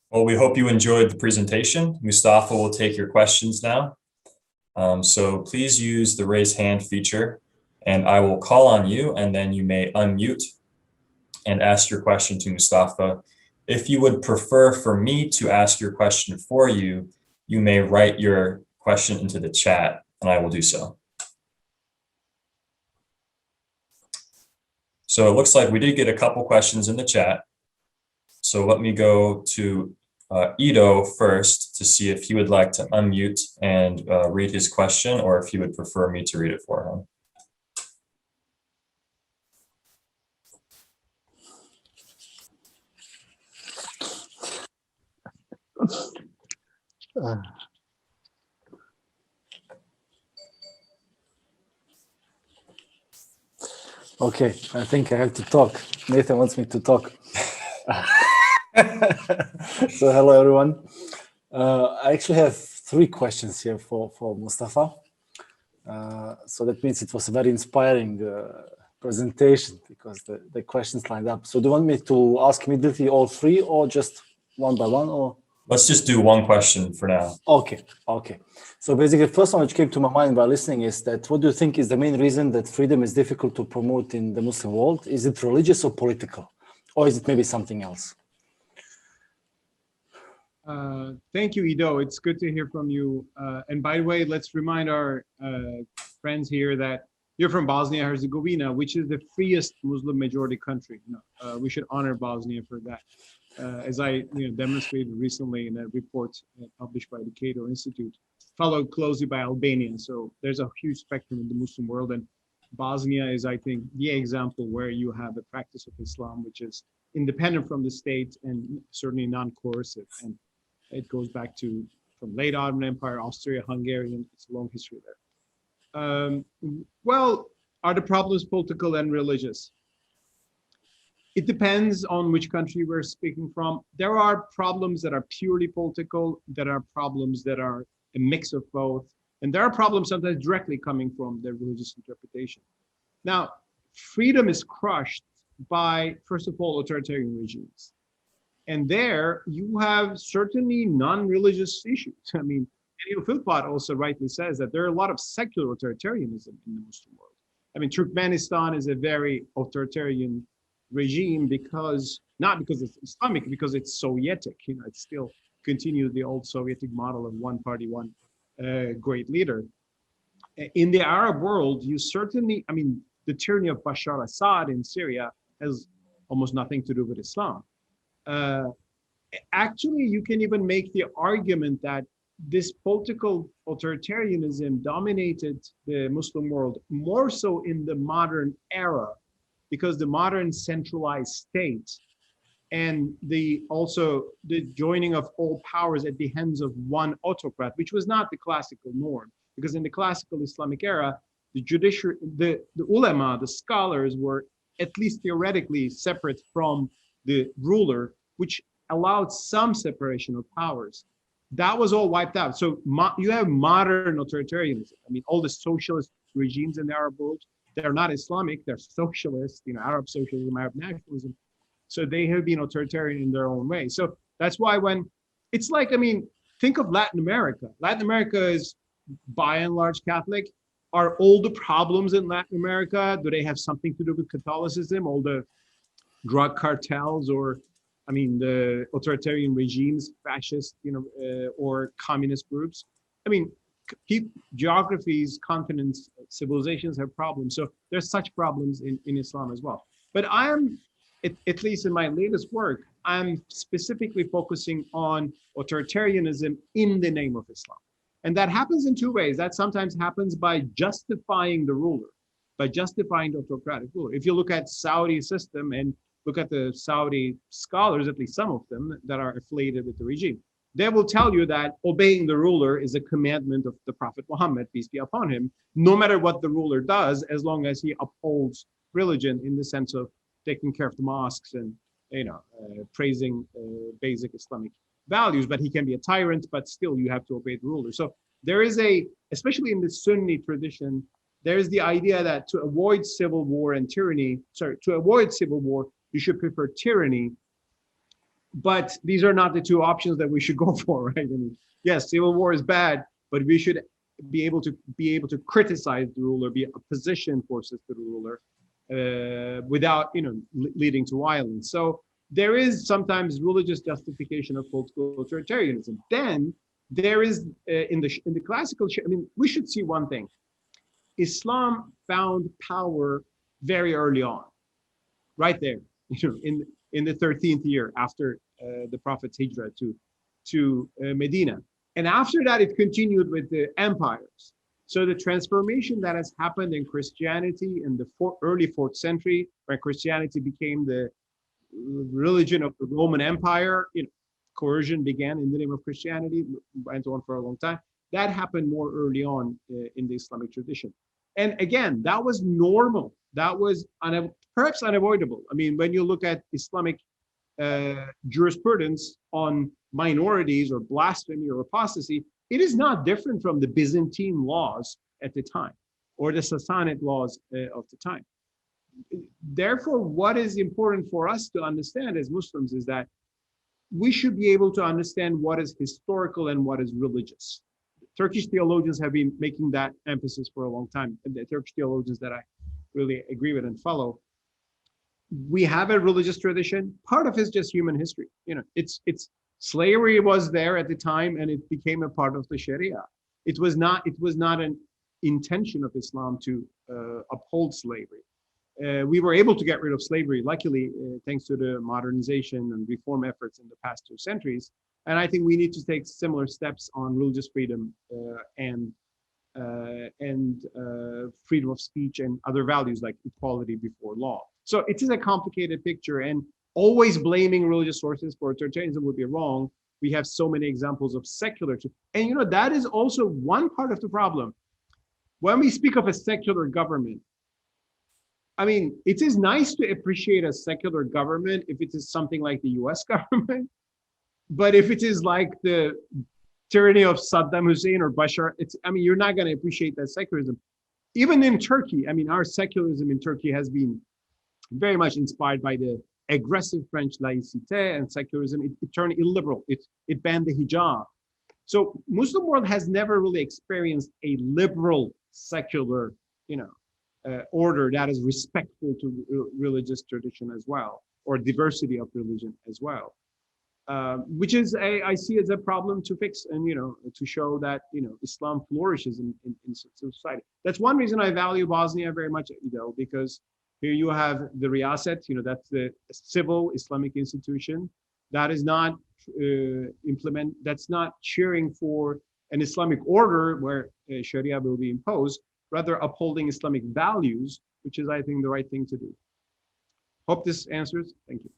Well, we hope you enjoyed the presentation. Mustafa will take your questions now. So please use the raise hand feature and I will call on you and then you may unmute and ask your question to Mustafa. If you would prefer for me to ask your question for you, you may write your question into the chat and I will do so. So it looks like we did get a couple questions in the chat. So let me go to Ido first to see if he would like to unmute and read his question or if he would prefer me to read it for him. Okay, I think I have to talk. Nathan wants me to talk. So hello, everyone. I actually have 3 questions here for Mustafa. So that means it was a very inspiring presentation because the questions lined up. So do you want me to ask immediately all 3 or just one by one? Or let's just do one question for now. Okay. So basically, the first one which came to my mind while listening is that what do you think is the main reason that freedom is difficult to promote in the Muslim world? Is it religious or political? Or is it maybe something else? Thank you, Ido. It's good to hear from you. And by the way, let's remind our friends here that you're from Bosnia-Herzegovina, which is the freest Muslim majority country. We should honor Bosnia for that. As I demonstrated recently in a report published by the Cato Institute, followed closely by Albania. So there's a huge spectrum in the Muslim world, and Bosnia is, I think, the example where you have a practice of Islam which is independent from the state and certainly non-coercive. And it goes back to from late Ottoman Empire, Austria-Hungarian. It's a long history there. Well, are the problems political and religious? It depends on which country we're speaking from. There are problems that are purely political. There are problems that are a mix of both. And there are problems sometimes directly coming from the religious interpretation. Now, freedom is crushed by, first of all, authoritarian regimes. And there you have certainly non-religious issues. I mean, Daniel Philpott also rightly says that there are a lot of secular authoritarianism in the Muslim world. I mean, Turkmenistan is a very authoritarian regime because, not because it's Islamic, because it's Sovietic. It still continues the old Sovietic model of one party, one great leader. In the Arab world, you certainly, I mean, the tyranny of Bashar Assad in Syria has almost nothing to do with Islam. Actually, you can even make the argument that this political authoritarianism dominated the Muslim world more so in the modern era, because the modern centralized state and also the joining of all powers at the hands of one autocrat, which was not the classical norm, because in the classical Islamic era, the judiciary, the ulama, the scholars were at least theoretically separate from the ruler, which allowed some separation of powers. That was all wiped out. So you have modern authoritarianism. I mean, all the socialist regimes in the Arab world, they're not Islamic, they're socialist, Arab socialism, Arab nationalism. So they have been authoritarian in their own way. So that's why when it's like, I mean, think of Latin America. Latin America is by and large Catholic. Are all the problems in Latin America, do they have something to do with Catholicism, all the drug cartels, or, I mean, the authoritarian regimes, fascist, or communist groups? I mean, geographies, continents, civilizations have problems. So there's such problems in Islam as well. But I am, at least in my latest work, I'm specifically focusing on authoritarianism in the name of Islam. And that happens in 2 ways. That sometimes happens by justifying the ruler, by justifying the autocratic ruler. If you look at Saudi system and look at the Saudi scholars, at least some of them that are affiliated with the regime, they will tell you that obeying the ruler is a commandment of the Prophet Muhammad, peace be upon him, no matter what the ruler does, as long as he upholds religion in the sense of taking care of the mosques and praising basic Islamic values. But he can be a tyrant, but still you have to obey the ruler. So there is especially in the Sunni tradition, there is the idea that to avoid civil war and tyranny, to avoid civil war, you should prefer tyranny. but these are not the two options that we should go for, right? I mean, yes, civil war is bad, but we should be able to criticize the ruler, be opposition forces to the ruler, without leading to violence. So there is sometimes religious justification of political authoritarianism. Then there is in the classical. I mean, we should see one thing: Islam found power very early on, right there, in the 13th year after the Prophet's hijrah to Medina. And after that, it continued with the empires. So the transformation that has happened in Christianity in the early 4th century, when Christianity became the religion of the Roman Empire, coercion began in the name of Christianity, went on for a long time. That happened more early on in the Islamic tradition. And again, that was normal. That was perhaps unavoidable. I mean, when you look at Islamic jurisprudence on minorities or blasphemy or apostasy, it is not different from the Byzantine laws at the time or the Sassanid laws of the time. Therefore, what is important for us to understand as Muslims is that we should be able to understand what is historical and what is religious. Turkish theologians have been making that emphasis for a long time, and the Turkish theologians that I really agree with and follow. We have a religious tradition. Part of it is just human history. It's slavery was there at the time, and it became a part of the Sharia. It was not an intention of Islam to uphold slavery. We were able to get rid of slavery, luckily, thanks to the modernization and reform efforts in the past 2 centuries. And I think we need to take similar steps on religious freedom and freedom of speech and other values like equality before law. So it is a complicated picture, and always blaming religious sources for authoritarianism would be wrong. We have so many examples of secular, and that is also one part of the problem. When we speak of a secular government, I mean, it is nice to appreciate a secular government if it is something like the US government, but if it is like the tyranny of Saddam Hussein or Bashar, you're not going to appreciate that secularism. Even in Turkey, I mean, our secularism in Turkey has been very much inspired by the aggressive French laïcité and secularism. It turned illiberal. It banned the hijab. So Muslim world has never really experienced a liberal secular, order that is respectful to religious tradition as well, or diversity of religion as well, which is I see as a problem to fix, and to show that Islam flourishes in society. That's one reason I value Bosnia very much, because here you have the Riyasat, that's the civil Islamic institution that is not that's not cheering for an Islamic order where Sharia will be imposed, rather upholding Islamic values, which is, I think, the right thing to do. Hope this answers. Thank you.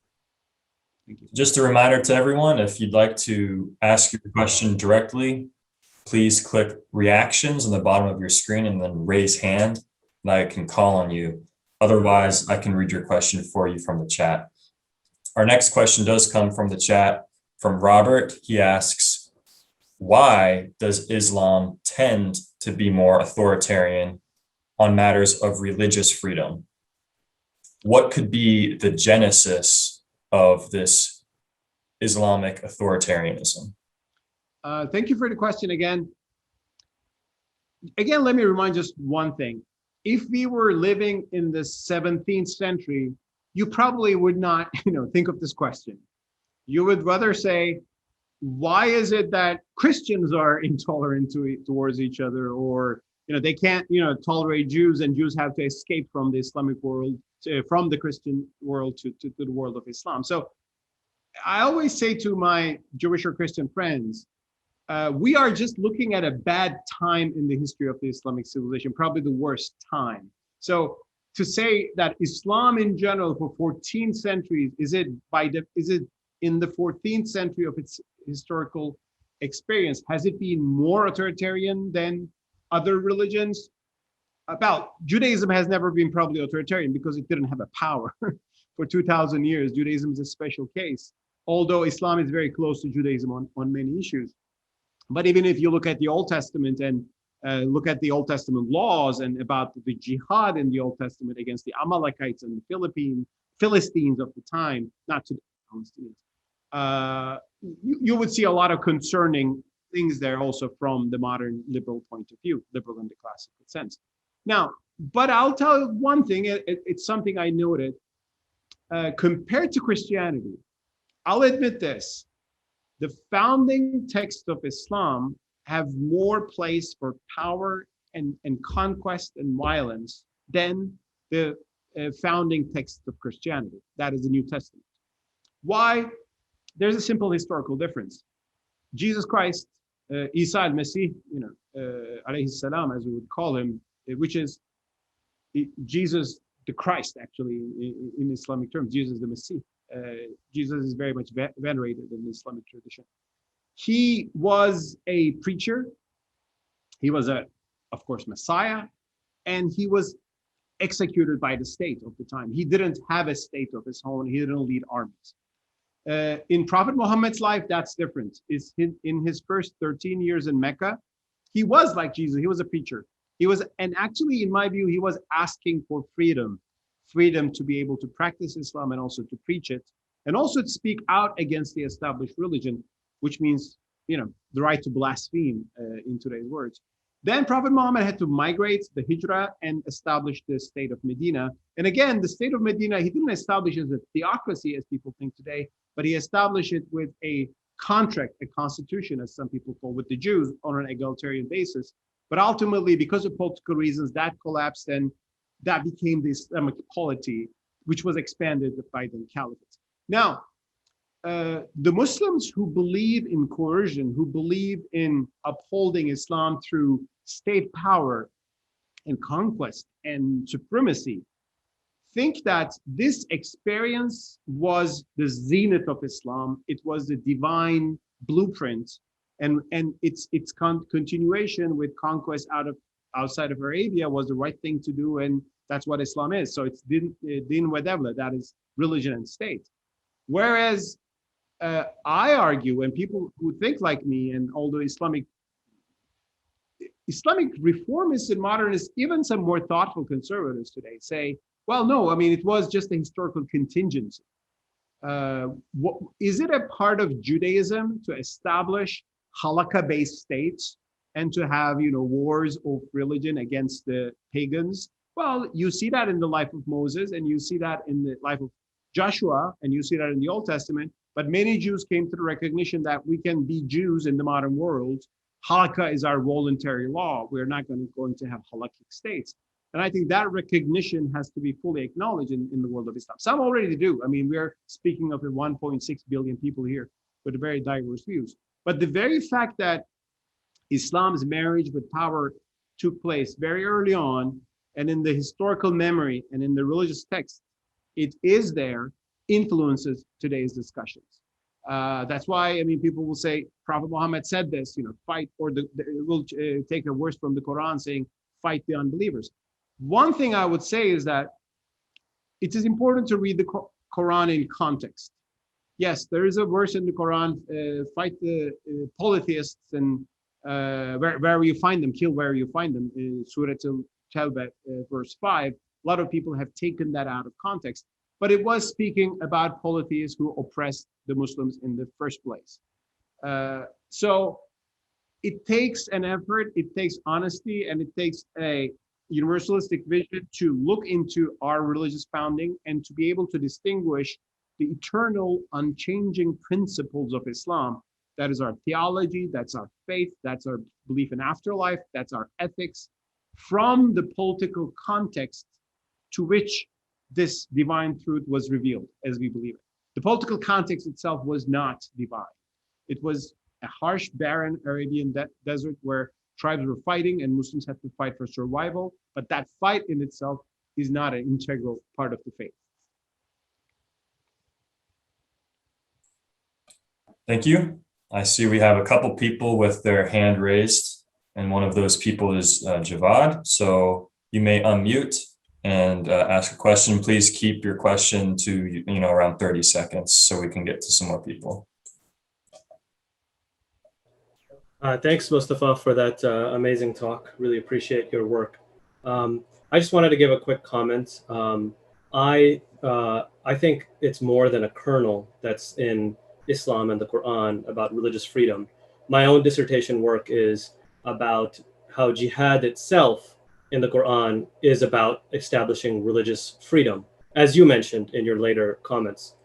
Thank you. Just a reminder to everyone, if you'd like to ask your question directly, please click reactions on the bottom of your screen and then raise hand, and I can call on you. Otherwise, I can read your question for you from the chat. Our next question does come from the chat from Robert. He asks, why does Islam tend to be more authoritarian on matters of religious freedom? What could be the genesis of this Islamic authoritarianism? Thank you for the question again. Again, let me remind just one thing. If we were living in the 17th century, you probably would not, think of this question. You would rather say, why is it that Christians are intolerant towards each other, or they can't tolerate Jews, and Jews have to escape from the Islamic world, from the Christian world to the world of Islam. So I always say to my Jewish or Christian friends, we are just looking at a bad time in the history of the Islamic civilization, probably the worst time. So to say that Islam in general for 14 centuries, is it in the 14th century of its historical experience, has it been more authoritarian than other religions? Judaism has never been probably authoritarian because it didn't have a power for 2,000 years. Judaism is a special case, although Islam is very close to Judaism on many issues. But even if you look at the Old Testament and look at the Old Testament laws and about the jihad in the Old Testament against the Amalekites and the Philistines of the time, not today, Palestinians, you would see a lot of concerning things there also from the modern liberal point of view, liberal in the classical sense. Now, but I'll tell you one thing, it's something I noted. Compared to Christianity, I'll admit this, the founding texts of Islam have more place for power and conquest and violence than the founding texts of Christianity. That is the New Testament. Why? There's a simple historical difference. Jesus Christ, Isa al-Masih, alayhi salam, as we would call him, which is Jesus the Christ, actually, in Islamic terms, Jesus the Messiah. Jesus is very much venerated in the Islamic tradition. He was a preacher. He was of course, Messiah, and he was executed by the state of the time. He didn't have a state of his own. He didn't lead armies. In Prophet Muhammad's life, that's different. In his first 13 years in Mecca, he was like Jesus. He was a preacher. And actually, in my view, he was asking for freedom to be able to practice Islam and also to preach it, and also to speak out against the established religion, which means, the right to blaspheme in today's words. Then Prophet Muhammad had to migrate the Hijrah and establish the state of Medina. And again, the state of Medina, he didn't establish as a theocracy as people think today, but he established it with a contract, a constitution, as some people call, with the Jews on an egalitarian basis. But ultimately, because of political reasons, that collapsed, and that became the Islamic polity, which was expanded by the caliphate. Now, the Muslims who believe in coercion, who believe in upholding Islam through state power and conquest and supremacy, think that this experience was the zenith of Islam. It was the divine blueprint, and its continuation with conquest outside of Arabia was the right thing to do, and that's what Islam is. So it's din wa dawla, that is religion and state. Whereas I argue, and people who think like me, and although Islamic reformists and modernists, even some more thoughtful conservatives today, say, well, no, I mean, it was just a historical contingency. Is it a part of Judaism to establish halakha-based states and to have, wars of religion against the pagans? Well, you see that in the life of Moses, and you see that in the life of Joshua, and you see that in the Old Testament. But many Jews came to the recognition that we can be Jews in the modern world. Halakha is our voluntary law. We're not going to have halakhic states. And I think that recognition has to be fully acknowledged in the world of Islam. Some already do. I mean, we're speaking of the 1.6 billion people here with very diverse views. But the very fact that Islam's marriage with power took place very early on, and in the historical memory and in the religious text, it is there, influences today's discussions. That's why, I mean, people will say, Prophet Muhammad said this, fight, or we'll take a verse from the Quran saying, fight the unbelievers. One thing I would say is that it is important to read the Quran in context. Yes, there is a verse in the Quran, fight the polytheists, and wherever you find them, kill wherever you find them, Surah Al-Tawbah, verse 5. A lot of people have taken that out of context, but it was speaking about polytheists who oppressed the Muslims in the first place. So it takes an effort, it takes honesty, and it takes a universalistic vision to look into our religious founding and to be able to distinguish the eternal, unchanging principles of Islam. That is our theology, that's our faith, that's our belief in afterlife, that's our ethics, from the political context to which this divine truth was revealed as we believe it. The political context itself was not divine. It was a harsh, barren Arabian desert where tribes were fighting and Muslims had to fight for survival, but that fight in itself is not an integral part of the faith. Thank you. I see we have a couple people with their hand raised, and one of those people is Javad. So you may unmute and ask a question. Please keep your question to around 30 seconds so we can get to some more people. Thanks, Mustafa, for that amazing talk. Really appreciate your work. I just wanted to give a quick comment. I think it's more than a kernel that's in Islam and the Quran about religious freedom. My own dissertation work is about how jihad itself in the Quran is about establishing religious freedom, as you mentioned in your later comments.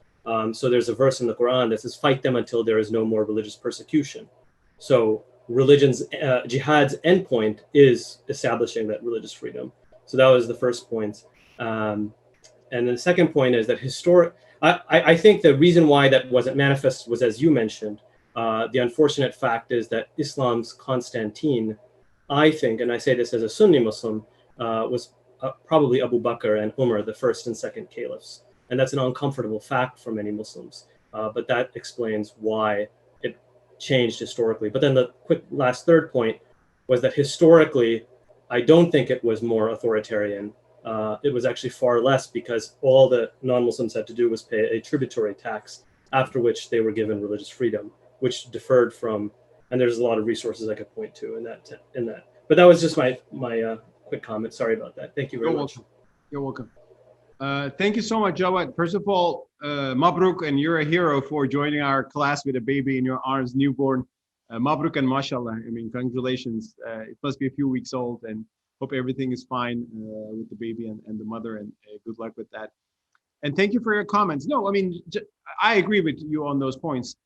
So there's a verse in the Quran that says, "Fight them until there is no more religious persecution." So jihad's endpoint is establishing that religious freedom. So that was the first point. And then the second point is that I think the reason why that wasn't manifest was, as you mentioned, the unfortunate fact is that Islam's Constantine, I think, and I say this as a Sunni Muslim, was probably Abu Bakr and Umar, the first and second caliphs. And that's an uncomfortable fact for many Muslims. But that explains why it changed historically. But then the quick last third point was that historically, I don't think it was more authoritarian. It was actually far less, because all the non-Muslims had to do was pay a tributary tax, after which they were given religious freedom, which differed from, and there's a lot of resources I could point to in that. But that was just my quick comment. Sorry about that. Thank you very much. You're welcome. Thank you so much, Jawad. First of all, Mabruk, and you're a hero for joining our class with a baby in your arms, newborn. Mabruk and mashallah. I mean, congratulations. It must be a few weeks old, and hope everything is fine with the baby and the mother, and good luck with that. And thank you for your comments. No, I mean, I agree with you on those points.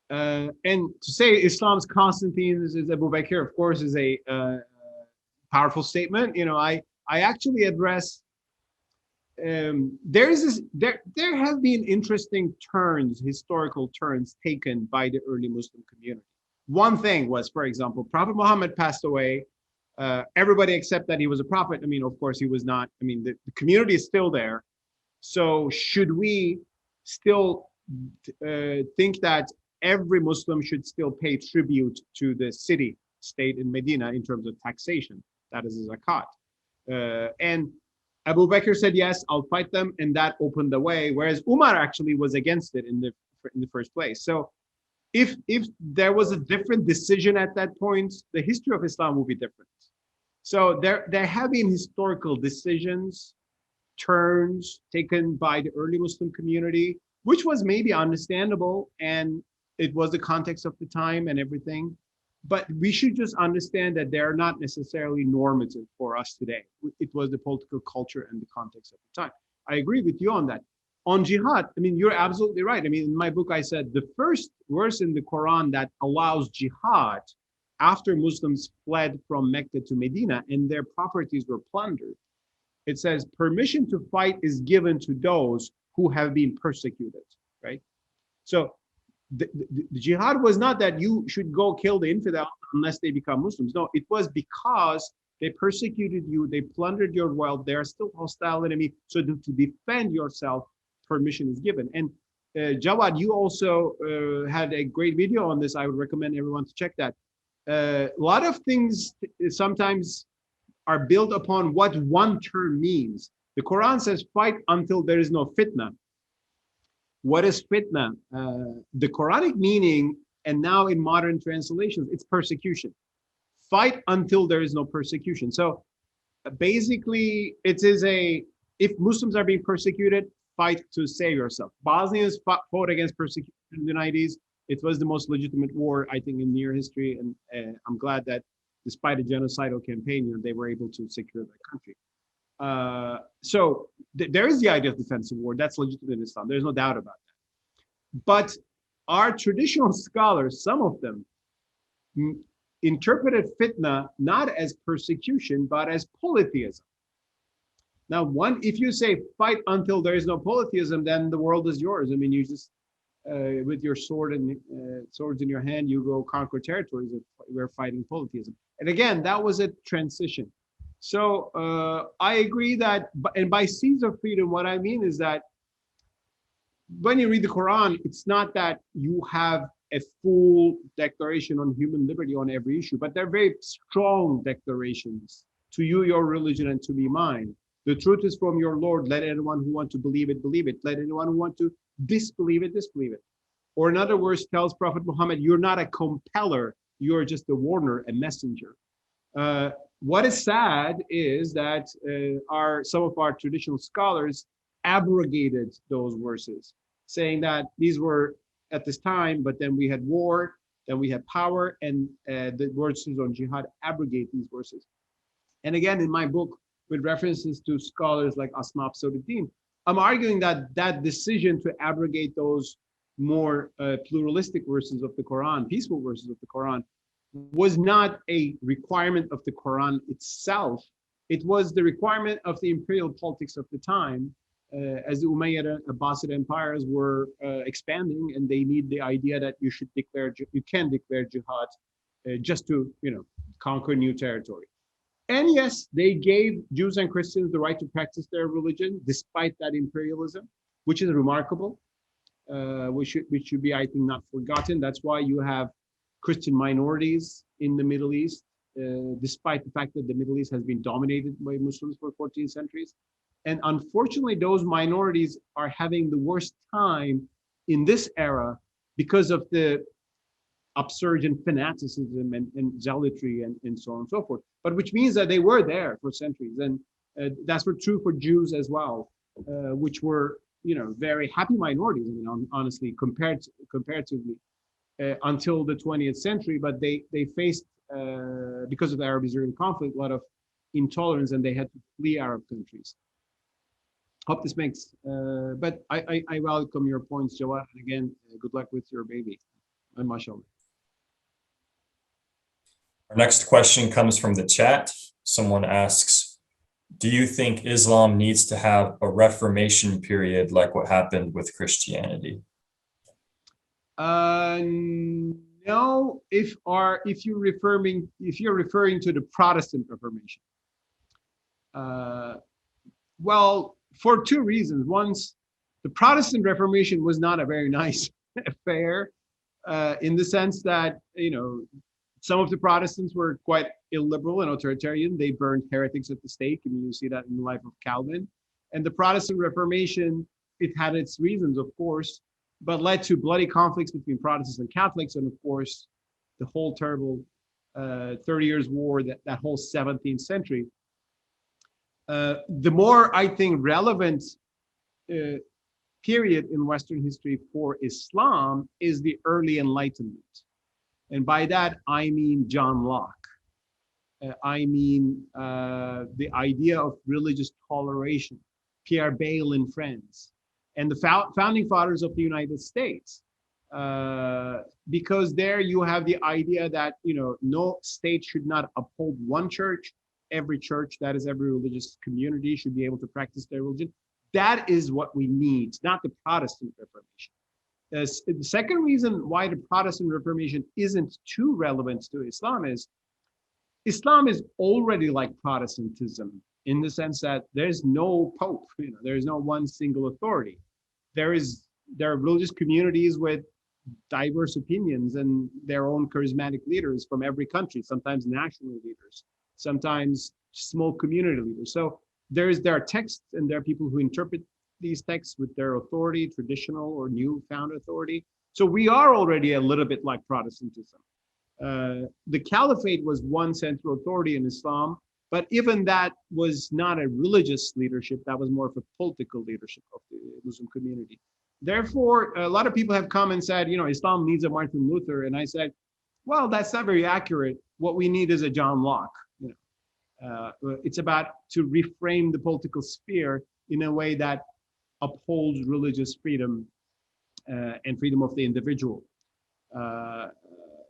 And to say Islam's Constantine is Abu Bakr, of course, is a powerful statement. You know, I actually address. There have been interesting turns, historical turns taken by the early Muslim community. One thing was, for example, Prophet Muhammad passed away. Everybody accept that he was a prophet. I mean, of course, he was not. I mean, the community is still there. So should we still think that every Muslim should still pay tribute to the city state in Medina in terms of taxation? That is zakat. And Abu Bakr said, yes, I'll fight them, and that opened the way, whereas Umar actually was against it in the first place. So if there was a different decision at that point, the history of Islam will be different. So there have been historical decisions, turns taken by the early Muslim community, which was maybe understandable, and it was the context of the time and everything. But we should just understand that they're not necessarily normative for us today. It was the political culture and the context of the time. I agree with you on that. On jihad, I mean, you're absolutely right. I mean, in my book, I said the first verse in the Quran that allows jihad after Muslims fled from Mecca to Medina and their properties were plundered, it says permission to fight is given to those who have been persecuted, right? So the jihad was not that you should go kill the infidel unless they become Muslims. No, it was because they persecuted you, they plundered your wealth, they are still hostile enemy. So to defend yourself, permission is given. And Jawad, you also had a great video on this. I would recommend everyone to check that. A lot of things sometimes are built upon what one term means. The Quran says, fight until there is no fitna. What is fitna? The Quranic meaning, and now in modern translations, it's persecution. Fight until there is no persecution. So basically, it is if Muslims are being persecuted, fight to save yourself. Bosnians fought against persecution in the 90s. It was the most legitimate war, I think, in near history. And I'm glad that despite a genocidal campaign, they were able to secure their country. So there is the idea of defensive war. That's legitimate in Islam. There's no doubt about that. But our traditional scholars, some of them, interpreted fitna not as persecution, but as polytheism. Now, if you say fight until there is no polytheism, then the world is yours. I mean, you just, with your sword and swords in your hand, you go conquer territories if we're fighting polytheism. And again, that was a transition. So I agree that, and by seeds of freedom, what I mean is that when you read the Quran, it's not that you have a full declaration on human liberty on every issue, but they're very strong declarations. To you, your religion, and to me, mine. The truth is from your Lord. Let anyone who wants to believe it, believe it. Let anyone who wants to disbelieve it, disbelieve it. Or in other words, tells Prophet Muhammad, you're not a compeller, you're just a warner, a messenger. What is sad is that some of our traditional scholars abrogated those verses, saying that these were at this time, but then we had war, then we had power, and the verses on jihad abrogate these verses. And again, in my book, with references to scholars like Asma Afsoduddin, I'm arguing that that decision to abrogate those more pluralistic verses of the Quran, peaceful verses of the Quran, was not a requirement of the Quran itself. It was the requirement of the imperial politics of the time, as the Umayyad Abbasid empires were expanding, and they need the idea that you can declare jihad just to, conquer new territory. And yes, they gave Jews and Christians the right to practice their religion despite that imperialism, which is remarkable, which should be, I think, not forgotten. That's why you have Christian minorities in the Middle East, despite the fact that the Middle East has been dominated by Muslims for 14 centuries. And unfortunately, those minorities are having the worst time in this era because of the upsurge in fanaticism and zealotry and so on and so forth. But which means that they were there for centuries. And that's true for Jews as well, which were, very happy minorities, honestly, comparatively, until the 20th century. But they faced, because of the Arab-Israeli conflict, a lot of intolerance, and they had to flee Arab countries. Hope this makes, but I welcome your points, Jawad. And again, good luck with your baby. And mashallah. Our next question comes from the chat. Someone asks, do you think Islam needs to have a reformation period like what happened with Christianity? No, if you're referring to the Protestant Reformation. Well, for two reasons. One, the Protestant Reformation was not a very nice affair, in the sense that, some of the Protestants were quite illiberal and authoritarian. They burned heretics at the stake. You see that in the life of Calvin. And the Protestant Reformation, it had its reasons, of course, but led to bloody conflicts between Protestants and Catholics. And of course, the whole terrible 30 Years' War, that whole 17th century. The more, I think, relevant period in Western history for Islam is the early Enlightenment. And by that, I mean John Locke. I mean the idea of religious toleration, Pierre Bayle and friends, and the founding fathers of the United States. Because there you have the idea that, no state should not uphold one church. Every church, that is every religious community, should be able to practice their religion. That is what we need, not the Protestant Reformation. The second reason why the Protestant Reformation isn't too relevant to Islam is already like Protestantism, in the sense that there's no pope, there's no one single authority. There are religious communities with diverse opinions and their own charismatic leaders from every country, sometimes national leaders, sometimes small community leaders. So there are texts, and there are people who interpret these texts with their authority, traditional or newfound authority. So we are already a little bit like Protestantism. The caliphate was one central authority in Islam, but even that was not a religious leadership. That was more of a political leadership of the Muslim community. Therefore, a lot of people have come and said, Islam needs a Martin Luther. And I said, well, that's not very accurate. What we need is a John Locke. It's about to reframe the political sphere in a way that upholds religious freedom and freedom of the individual.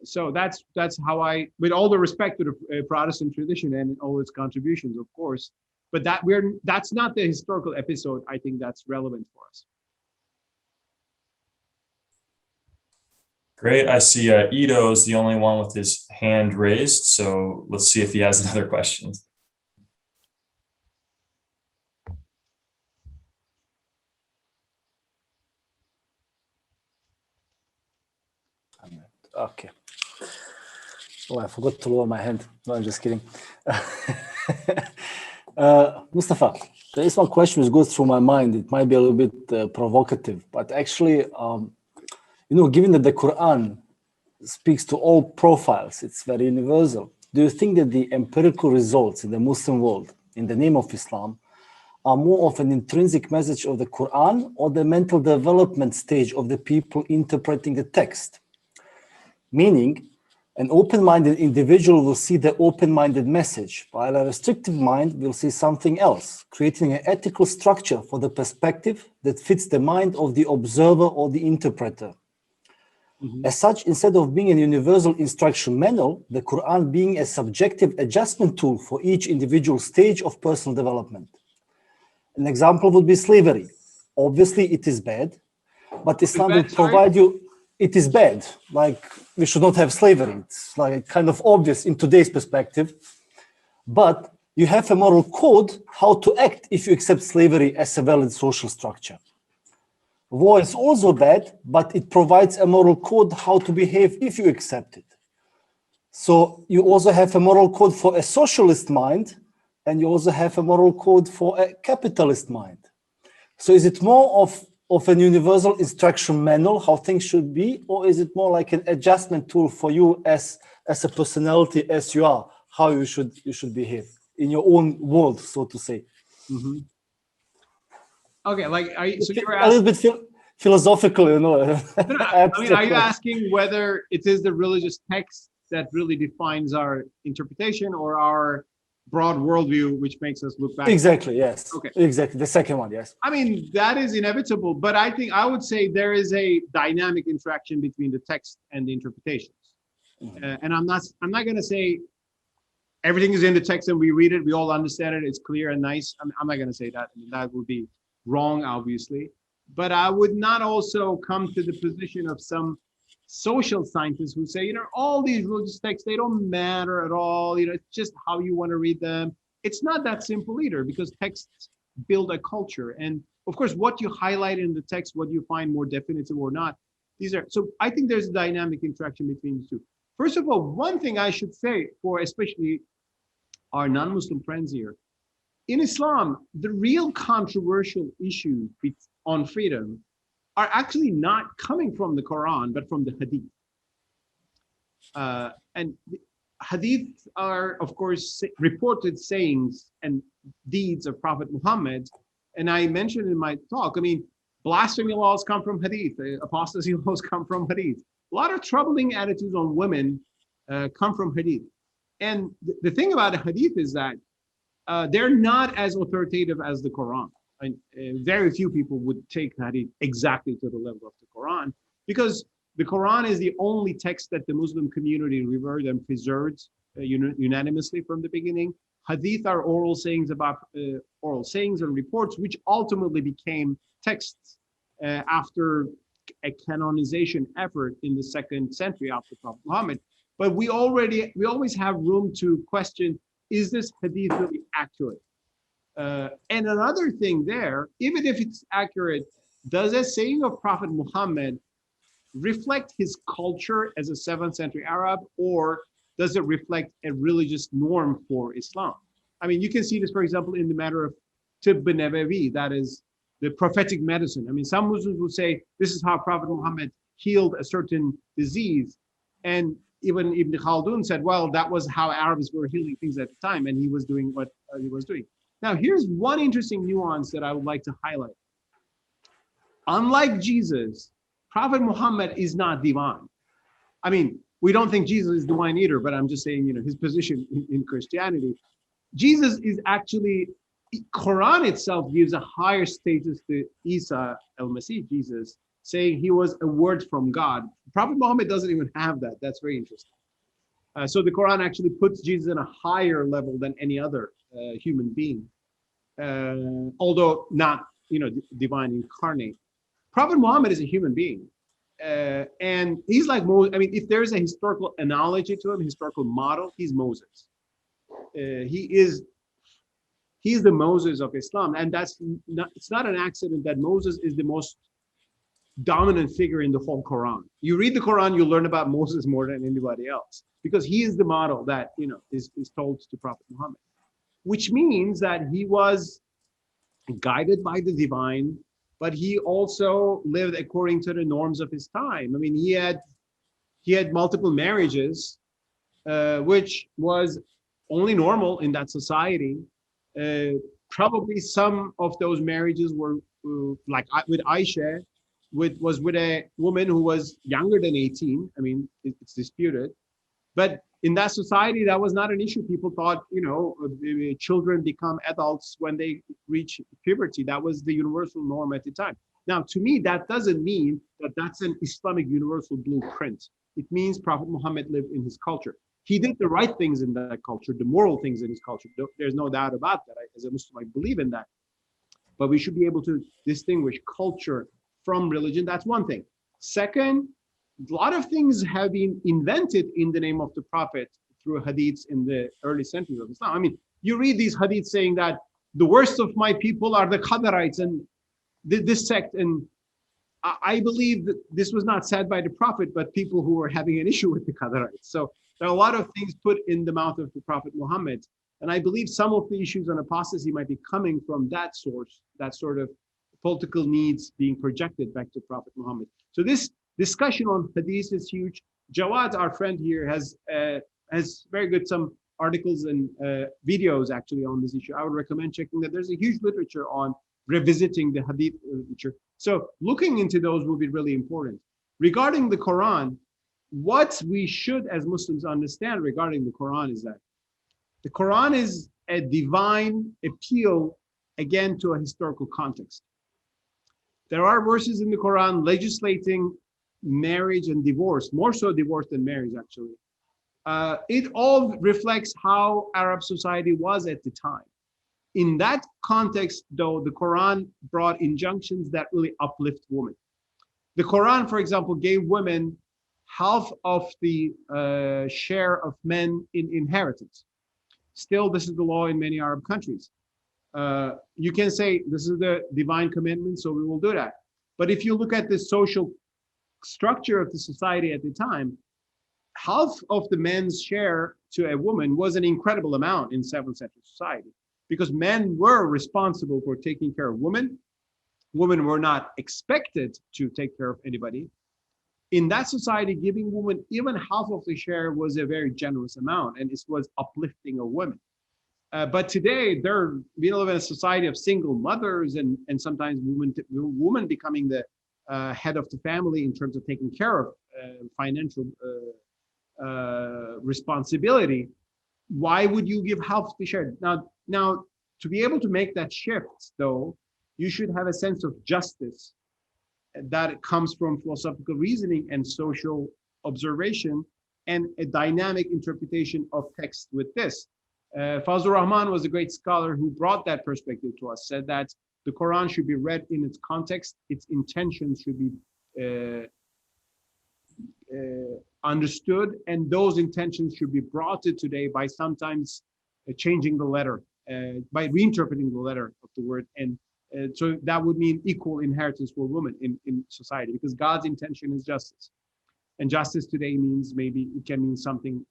So that's how with all the respect to the Protestant tradition and all its contributions, of course, but that's not the historical episode I think that's relevant for us. Great. I see Ido is the only one with his hand raised. So let's see if he has another question. Okay. Oh, I forgot to lower my hand. No, I'm just kidding. Mustafa, there is one question that goes through my mind. It might be a little bit provocative, but actually, given that the Quran speaks to all profiles, it's very universal. Do you think that the empirical results in the Muslim world, in the name of Islam, are more of an intrinsic message of the Quran or the mental development stage of the people interpreting the text. Meaning, an open-minded individual will see the open-minded message, while a restrictive mind will see something else, creating an ethical structure for the perspective that fits the mind of the observer or the interpreter. As such, instead of being a universal instruction manual, the Quran being a subjective adjustment tool for each individual stage of personal development. An example would be slavery. Obviously, it is bad, but Islam will provide you, it is bad. Like, we should not have slavery. It's like kind of obvious in today's perspective, but you have a moral code how to act if you accept slavery as a valid social structure. War is also bad, but it provides a moral code how to behave if you accept it. So you also have a moral code for a socialist mind, and you also have a moral code for a capitalist mind. So is it more of an universal instruction manual, how things should be, or is it more like an adjustment tool for you as a personality as you are, how you should behave in your own world, so to say? Okay, like so you're a little bit philosophical, you know. I mean, are you asking whether it is the religious text that really defines our interpretation or our broad worldview, which makes us look back? Exactly, yes. Okay. Exactly, the second one, yes. I mean, that is inevitable, but I would say there is a dynamic interaction between the text and the interpretations. And I'm not going to say everything is in the text and we read it, we all understand it, it's clear and nice. I'm not going to say that. I mean, that would be wrong, obviously. But I would not also come to the position of some social scientists who say, all these religious texts, they don't matter at all. It's just how you want to read them. It's not that simple either, because texts build a culture. And of course, what you highlight in the text, what you find more definitive or not, so I think there's a dynamic interaction between the two. First of all, one thing I should say for especially our non-Muslim friends here, in Islam, the real controversial issues on freedom are actually not coming from the Quran, but from the Hadith. And Hadith are, of course, reported sayings and deeds of Prophet Muhammad. And I mentioned in my talk, I mean, blasphemy laws come from Hadith, apostasy laws come from Hadith. A lot of troubling attitudes on women come from Hadith. And the thing about a Hadith is that they're not as authoritative as the Quran. And very few people would take Hadith exactly to the level of the Quran, because the Quran is the only text that the Muslim community revered and preserved unanimously from the beginning. Hadith are oral sayings and reports, which ultimately became texts after a canonization effort in the 2nd century after Prophet Muhammad. But we always have room to question, is this Hadith really accurate? And another thing there, even if it's accurate, does a saying of Prophet Muhammad reflect his culture as a 7th century Arab, or does it reflect a religious norm for Islam? I mean, you can see this, for example, in the matter of Tibb Nabawi, that is the prophetic medicine. I mean, some Muslims would say this is how Prophet Muhammad healed a certain disease. And even Ibn Khaldun said, well, that was how Arabs were healing things at the time, and he was doing what he was doing. Now, here's one interesting nuance that I would like to highlight. Unlike Jesus, Prophet Muhammad is not divine. I mean, we don't think Jesus is divine either, but I'm just saying, his position in Christianity. Jesus is actually, Quran itself gives a higher status to Isa al-Masih, Jesus, saying he was a word from God. Prophet Muhammad doesn't even have that. That's very interesting. So the Quran actually puts Jesus in a higher level than any other human being, although not, divine incarnate. Prophet Muhammad is a human being, and he's like Moses. I mean, if there's a historical analogy to him, historical model, he's Moses. He's the Moses of Islam, and it's not an accident that Moses is the most dominant figure in the whole Quran. You read the Quran, you learn about Moses more than anybody else, because he is the model that is told to Prophet Muhammad, which means that he was guided by the divine, but he also lived according to the norms of his time. I mean, he had multiple marriages, which was only normal in that society. probably some of those marriages were like with Aisha, was with a woman who was younger than 18. I mean, it's disputed. But in that society, that was not an issue. People thought, children become adults when they reach puberty. That was the universal norm at the time. Now, to me, that doesn't mean that that's an Islamic universal blueprint. It means Prophet Muhammad lived in his culture. He did the right things in that culture, the moral things in his culture. There's no doubt about that. As a Muslim, I believe in that. But we should be able to distinguish culture from religion. That's one thing. Second, a lot of things have been invented in the name of the Prophet through hadiths in the early centuries of Islam. I mean, you read these hadiths saying that the worst of my people are the Qadarites and this sect. And I believe that this was not said by the Prophet, but people who were having an issue with the Qadarites. So there are a lot of things put in the mouth of the Prophet Muhammad. And I believe some of the issues on apostasy might be coming from that source, that sort of political needs being projected back to Prophet Muhammad. So this discussion on hadith is huge. Jawad, our friend here, has very good some articles and videos actually on this issue. I would recommend checking that. There's a huge literature on revisiting the hadith literature. So looking into those will be really important. Regarding the Quran, what we should as Muslims understand regarding the Quran is that the Quran is a divine appeal, again, to a historical context. There are verses in the Quran legislating marriage and divorce, more so divorce than marriage, actually. It all reflects how Arab society was at the time. In that context, though, the Quran brought injunctions that really uplift women. The Quran, for example, gave women half of the share of men in inheritance. Still, this is the law in many Arab countries. You can say this is the divine commandment, so we will do that. But if you look at the social structure of the society at the time, half of the men's share to a woman was an incredible amount in 7th century society, because men were responsible for taking care of women. Women were not expected to take care of anybody. In that society, giving women even half of the share was a very generous amount, and it was uplifting of women. But today, we live in a society of single mothers, and sometimes women becoming the head of the family in terms of taking care of financial responsibility. Why would you give half the share? Now, to be able to make that shift, though, you should have a sense of justice that comes from philosophical reasoning and social observation, and a dynamic interpretation of text with this. Fazlur Rahman was a great scholar who brought that perspective to us, said that the Quran should be read in its context, its intentions should be understood, and those intentions should be brought to today by sometimes changing the letter, by reinterpreting the letter of the word. And so that would mean equal inheritance for women in society, because God's intention is justice. And justice today means, maybe it can mean something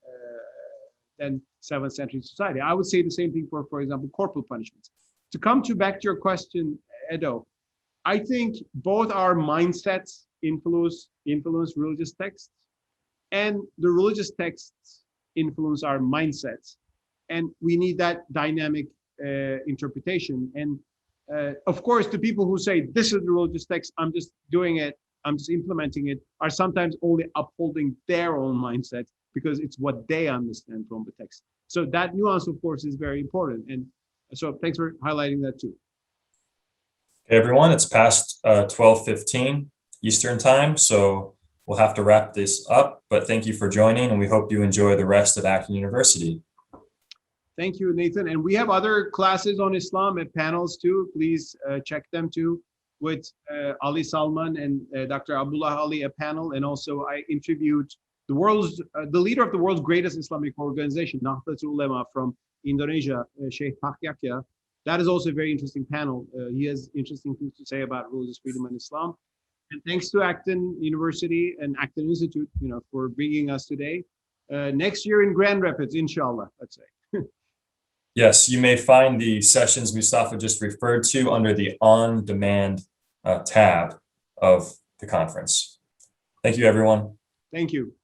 than 7th century society. I would say the same thing for example, corporal punishments. To come back to your question, Edo, I think both our mindsets influence religious texts, and the religious texts influence our mindsets. And we need that dynamic interpretation. And of course, the people who say, this is the religious text, I'm just doing it, I'm just implementing it, are sometimes only upholding their own mindset because it's what they understand from the text. So that nuance, of course, is very important. And so thanks for highlighting that too. Hey everyone, it's past 12:15 Eastern time, so we'll have to wrap this up, but thank you for joining, and we hope you enjoy the rest of Acton University. Thank you, Nathan. And we have other classes on Islam and panels too. Please check them too, with Ali Salman and Dr. Abdullah Ali, a panel. And also I interviewed the leader of the world's greatest Islamic organization, Nahdlatul Ulama from Indonesia, Sheikh Pakyakya. That is also a very interesting panel. He has interesting things to say about religious freedom and Islam. And thanks to Acton University and Acton Institute, for bringing us today. Next year in Grand Rapids, inshallah, let's say. Yes, you may find the sessions Mustafa just referred to under the on-demand tab of the conference. Thank you, everyone. Thank you.